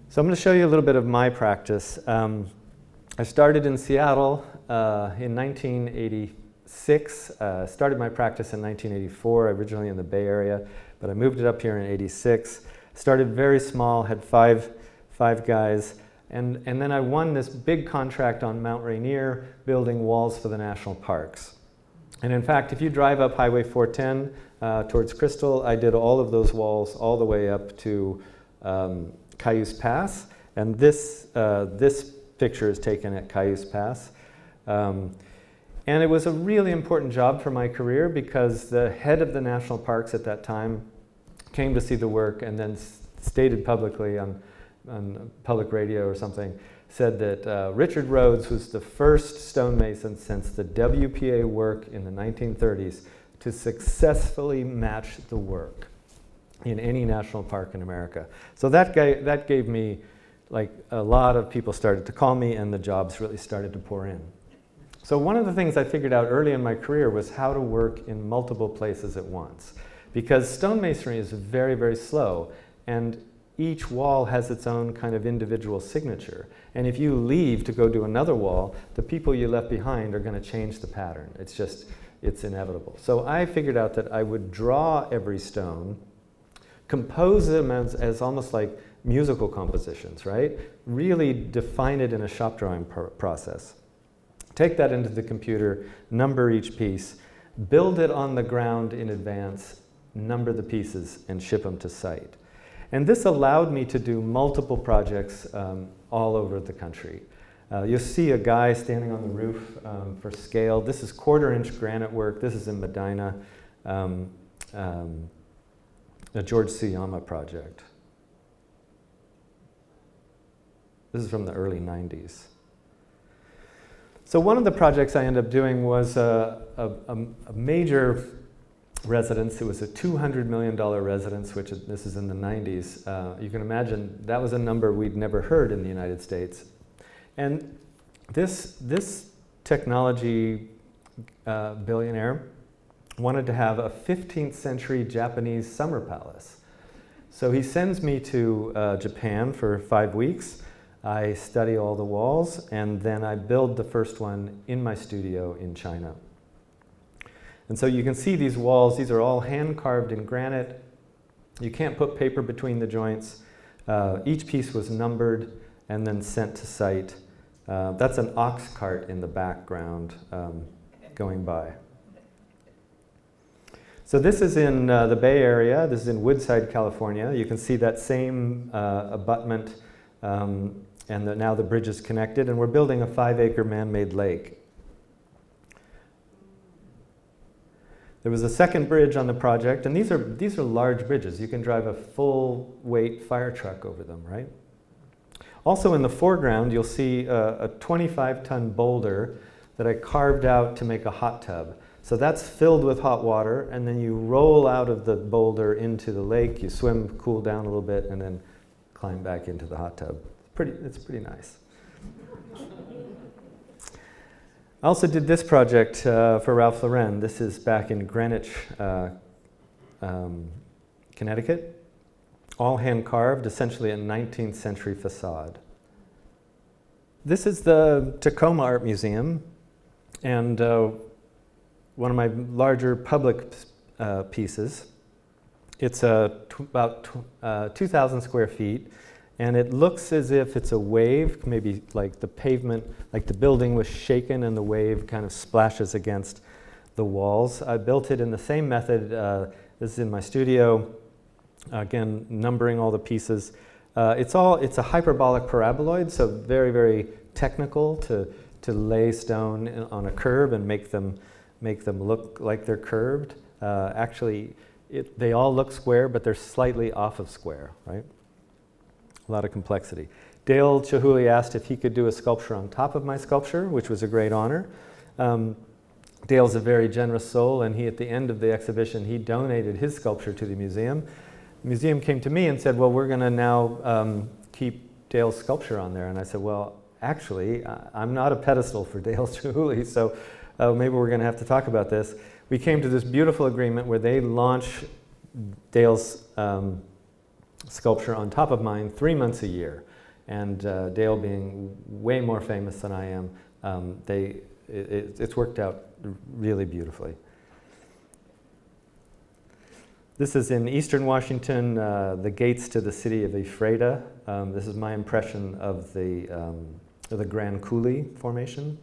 Speaker 2: So I'm going to show you a little bit of my practice. I started in Seattle in 1986. Started my practice in 1984, originally in the Bay Area, but I moved it up here in 86. Started very small, had five guys, and then I won this big contract on Mount Rainier, building walls for the national parks. And in fact, if you drive up Highway 410 towards Crystal, I did all of those walls all the way up to Cayuse Pass. And this picture is taken at Cayuse Pass. And it was a really important job for my career because the head of the national parks at that time came to see the work and then stated publicly on public radio or something, said that Richard Rhodes was the first stonemason since the WPA work in the 1930s to successfully match the work in any national park in America. So that gave me, like, a lot of people started to call me and the jobs really started to pour in. So one of the things I figured out early in my career was how to work in multiple places at once, because stonemasonry is very, very slow, and each wall has its own kind of individual signature. And if you leave to go do another wall, the people you left behind are going to change the pattern. It's inevitable. So I figured out that I would draw every stone, compose them as almost like musical compositions, right? Really define it in a shop drawing process. Take that into the computer, number each piece, build it on the ground in advance, number the pieces, and ship them to site. And this allowed me to do multiple projects all over the country. You'll see a guy standing on the roof for scale. This is 1/4-inch granite work. This is in Medina, a George Siena project. This is from the early 90s. So one of the projects I ended up doing was a major residence. It was a $200 million residence, which this is in the 90s. You can imagine that was a number we'd never heard in the United States. And this technology billionaire wanted to have a 15th century Japanese summer palace. So he sends me to Japan for 5 weeks. I study all the walls, and then I build the first one in my studio in China. And so you can see these walls. These are all hand carved in granite. You can't put paper between the joints. Each piece was numbered and then sent to site. That's an ox cart in the background going by. So this is in the Bay Area. This is in Woodside, California. You can see that same abutment, and now the bridge is connected, and we're building a 5-acre man-made lake. There was a second bridge on the project, and these are large bridges. You can drive a full-weight fire truck over them, right? Also in the foreground, you'll see a 25-ton boulder that I carved out to make a hot tub. So that's filled with hot water, and then you roll out of the boulder into the lake, you swim, cool down a little bit, and then climb back into the hot tub. It's pretty nice. I also did this project for Ralph Lauren. This is back in Greenwich, Connecticut. All hand carved, essentially a 19th century facade. This is the Tacoma Art Museum, and one of my larger public pieces. It's about 2,000 square feet, and it looks as if it's a wave, maybe like the pavement, like the building was shaken and the wave kind of splashes against the walls. I built it in the same method. This is in my studio, again, numbering all the pieces. It's a hyperbolic paraboloid, so very, very technical to lay stone on a curb and make them look like they're curved. Actually, they all look square, but they're slightly off of square, right? A lot of complexity. Dale Chihuly asked if he could do a sculpture on top of my sculpture, which was a great honor. Dale's a very generous soul, and at the end of the exhibition, he donated his sculpture to the museum. The museum came to me and said, well, we're going to now keep Dale's sculpture on there. And I said, well, actually, I'm not a pedestal for Dale Chihuly, so maybe we're going to have to talk about this. We came to this beautiful agreement where they launch Dale's sculpture on top of mine 3 months a year. And Dale being way more famous than I am, it's worked out really beautifully. This is in eastern Washington, the gates to the city of Ephrata. This is my impression of the Grand Coulee Formation.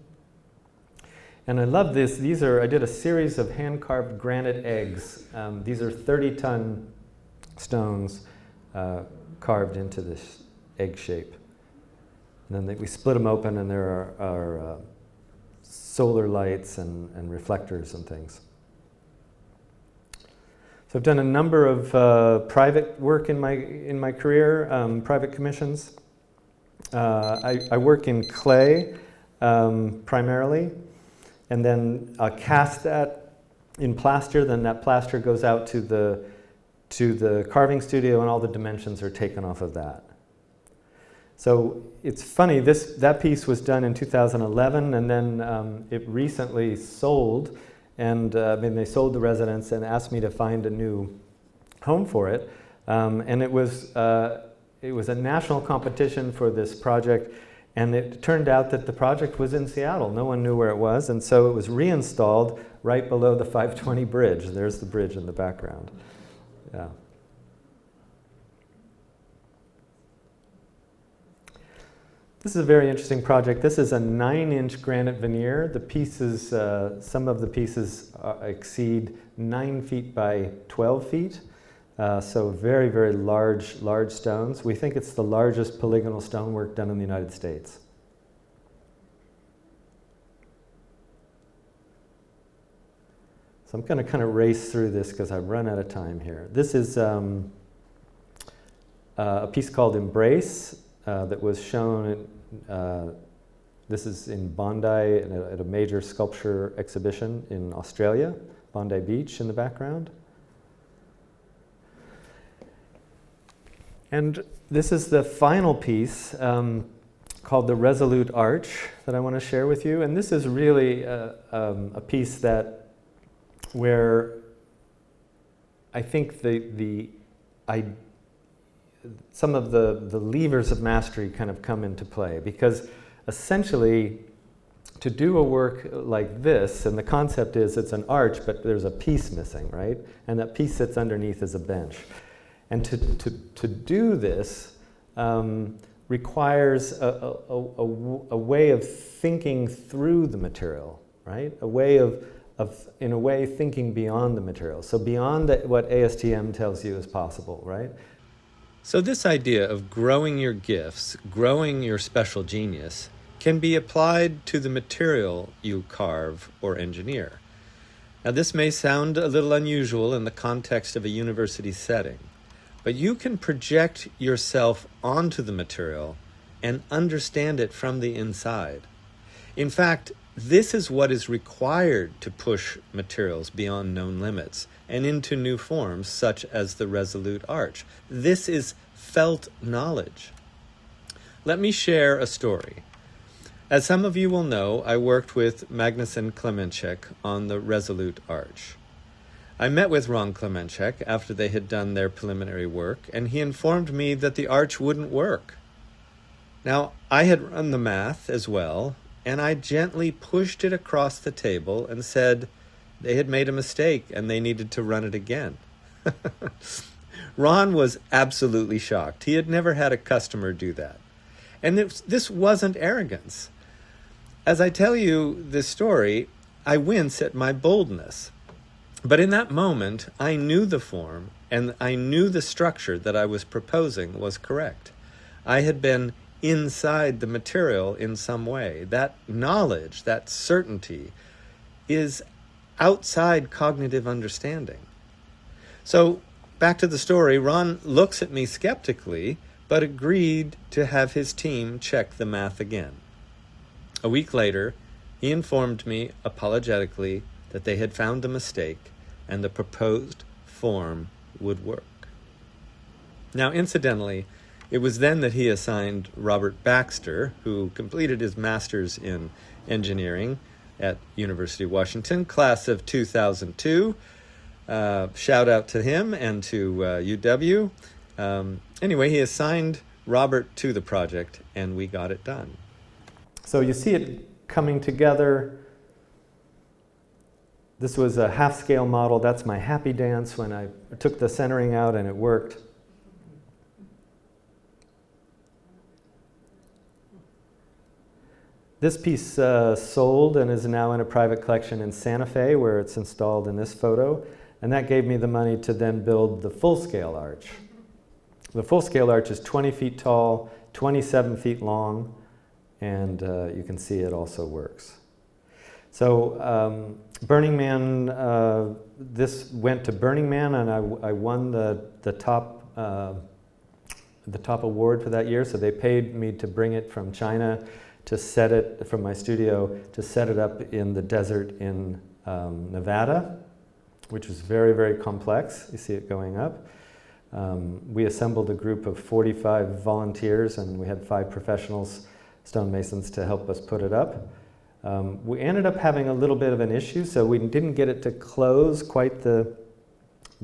Speaker 2: And I love this. I did a series of hand-carved granite eggs. These are 30-ton stones carved into this egg shape. And then we split them open, and there are solar lights and reflectors and things. So I've done a number of private work in my career, private commissions. I work in clay primarily, and then cast that in plaster. Then that plaster goes out to the carving studio, and all the dimensions are taken off of that. So it's funny, that piece was done in 2011, and then it recently sold, and they sold the residence and asked me to find a new home for it. And it was a national competition for this project, and it turned out that the project was in Seattle. No one knew where it was, and so it was reinstalled right below the 520 bridge. There's the bridge in the background. Yeah. This is a very interesting project. This is a 9-inch granite veneer. The pieces, some of the pieces exceed 9 feet by 12 feet. So very, very large stones. We think it's the largest polygonal stonework done in the United States. So I'm going to kind of race through this because I've run out of time here. This is a piece called Embrace that was shown this is in Bondi at a major sculpture exhibition in Australia, Bondi Beach in the background. And this is the final piece called the Resolute Arch that I want to share with you. And this is really a piece where I think some of the levers of mastery kind of come into play, because essentially to do a work like this, and the concept is it's an arch, but there's a piece missing, right? And that piece sits underneath as a bench. And to do this requires a way of thinking through the material, right? A way of in a way, thinking beyond the material. So beyond what ASTM tells you is possible, right?
Speaker 3: So this idea of growing your gifts, growing your special genius, can be applied to the material you carve or engineer. Now this may sound a little unusual in the context of a university setting, but you can project yourself onto the material and understand it from the inside. In fact, this is what is required to push materials beyond known limits and into new forms, such as the resolute arch. This is felt knowledge. Let me share a story. As some of you will know, I worked with Magnus and Klemenchek on the resolute arch. I met with Ron Klemenchek after they had done their preliminary work, and he informed me that the arch wouldn't work. Now, I had run the math as well, and I gently pushed it across the table and said they had made a mistake and they needed to run it again. Ron was absolutely shocked. He had never had a customer do that. And this wasn't arrogance. As I tell you this story, I wince at my boldness. But in that moment, I knew the form and I knew the structure that I was proposing was correct. I had been inside the material in some way. That knowledge, that certainty, is outside cognitive understanding. So, back to the story, Ron looks at me skeptically, but agreed to have his team check the math again. A week later, he informed me apologetically that they had found the mistake and the proposed form would work. Now, incidentally, it was then that he assigned Robert Baxter, who completed his master's in engineering at University of Washington, class of 2002. Shout out to him and to UW. Anyway, he assigned Robert to the project, and we got it done.
Speaker 2: So you see it coming together. This was a half-scale model. That's my happy dance when I took the centering out and it worked. This piece sold and is now in a private collection in Santa Fe, where it's installed in this photo. And that gave me the money to then build the full-scale arch. The full-scale arch is 20 feet tall, 27 feet long, and you can see it also works. So Burning Man, this went to Burning Man, and I won the top award for that year. So they paid me to bring it from China, to set it from my studio, to set it up in the desert in Nevada, which was very, very complex. You see it going up. We assembled a group of 45 volunteers, and we had 5 professionals, stonemasons, to help us put it up. We ended up having a little bit of an issue, so we didn't get it to close quite the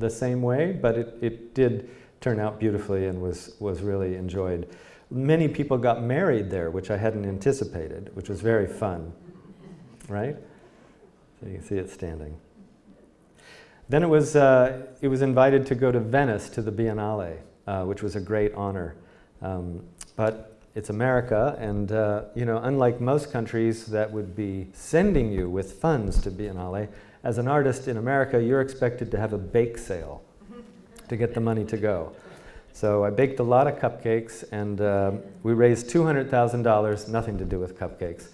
Speaker 2: same way, but it did turn out beautifully and was really enjoyed. Many people got married there, which I hadn't anticipated, which was very fun, right? So you can see it standing. Then it was invited to go to Venice to the Biennale, which was a great honor. But it's America, and unlike most countries that would be sending you with funds to Biennale, as an artist in America, you're expected to have a bake sale to get the money to go. So I baked a lot of cupcakes, and we raised $200,000, nothing to do with cupcakes.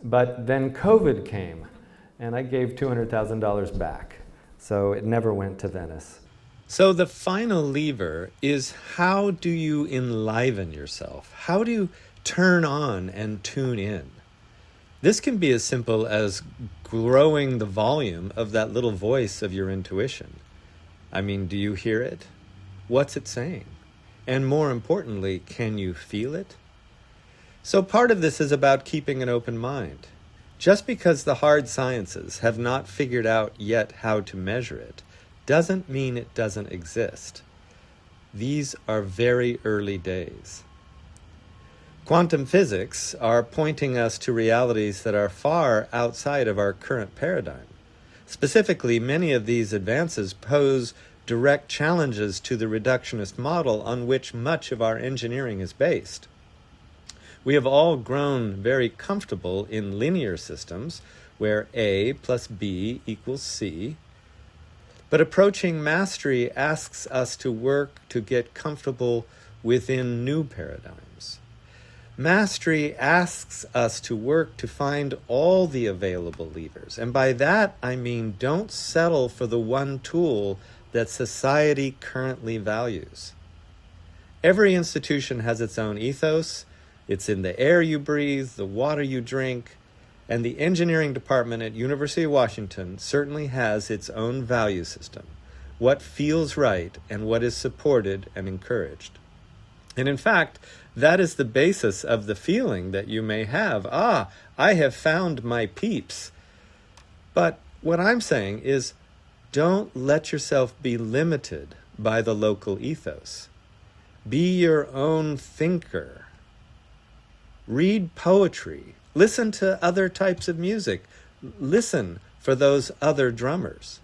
Speaker 2: But then COVID came, and I gave $200,000 back. So it never went to Venice.
Speaker 3: So the final lever is, how do you enliven yourself? How do you turn on and tune in? This can be as simple as growing the volume of that little voice of your intuition. I mean, do you hear it? What's it saying? And more importantly, can you feel it? So part of this is about keeping an open mind. Just because the hard sciences have not figured out yet how to measure it, doesn't mean it doesn't exist. These are very early days. Quantum physics are pointing us to realities that are far outside of our current paradigm. Specifically, many of these advances pose direct challenges to the reductionist model on which much of our engineering is based. We have all grown very comfortable in linear systems where A plus B equals C, but approaching mastery asks us to work to get comfortable within new paradigms. Mastery asks us to work to find all the available levers, and by that I mean don't settle for the one tool that society currently values. Every institution has its own ethos. It's in the air you breathe, the water you drink, and the engineering department at University of Washington certainly has its own value system, what feels right and what is supported and encouraged. And in fact, that is the basis of the feeling that you may have, I have found my peeps. But what I'm saying is, don't let yourself be limited by the local ethos. Be your own thinker. Read poetry. Listen to other types of music. Listen for those other drummers.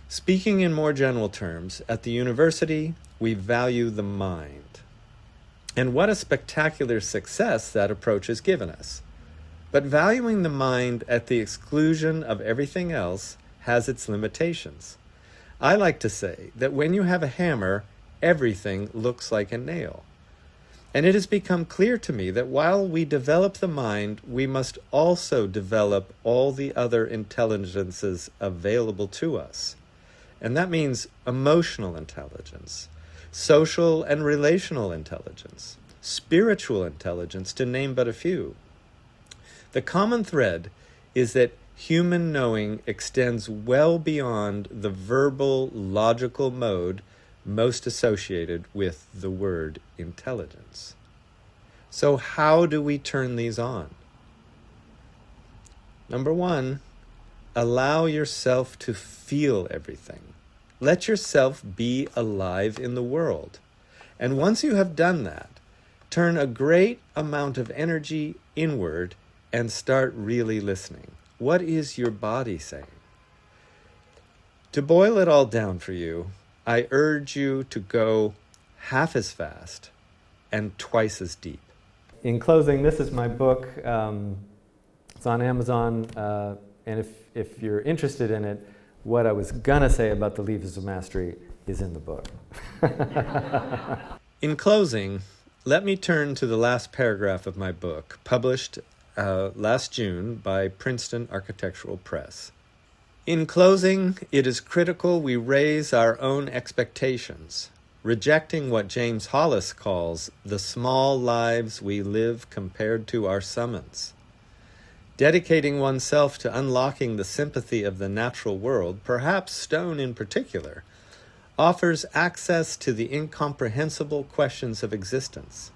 Speaker 3: Speaking in more general terms, at the university, we value the mind. And what a spectacular success that approach has given us. But valuing the mind at the exclusion of everything else has its limitations. I like to say that when you have a hammer, everything looks like a nail. And it has become clear to me that while we develop the mind, we must also develop all the other intelligences available to us. And that means emotional intelligence, social and relational intelligence, spiritual intelligence, to name but a few. The common thread is that human knowing extends well beyond the verbal, logical mode most associated with the word intelligence. So how do we turn these on? Number one, allow yourself to feel everything. Let yourself be alive in the world. And once you have done that, turn a great amount of energy inward and start really listening. What is your body saying? To boil it all down for you, I urge you to go half as fast and twice as deep.
Speaker 2: In closing, this is my book. It's on Amazon, and if you're interested in it, what I was going to say about the levers of mastery is in the book.
Speaker 3: In closing, let me turn to the last paragraph of my book, published last June by Princeton Architectural Press. In closing, it is critical we raise our own expectations, rejecting what James Hollis calls the small lives we live compared to our summons. Dedicating oneself to unlocking the sympathy of the natural world, perhaps stone in particular, offers access to the incomprehensible questions of existence.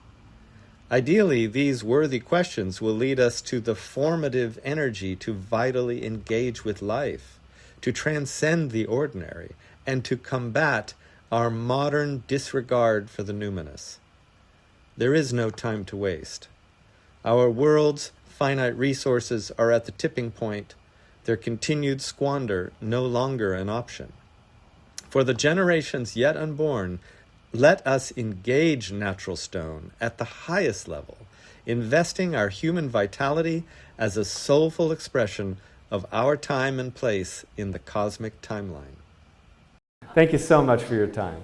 Speaker 3: Ideally, these worthy questions will lead us to the formative energy to vitally engage with life, to transcend the ordinary, and to combat our modern disregard for the numinous. There is no time to waste. Our world's finite resources are at the tipping point, their continued squander no longer an option. For the generations yet unborn, let us engage natural stone at the highest level, investing our human vitality as a soulful expression of our time and place in the cosmic timeline.
Speaker 2: Thank you so much for your time.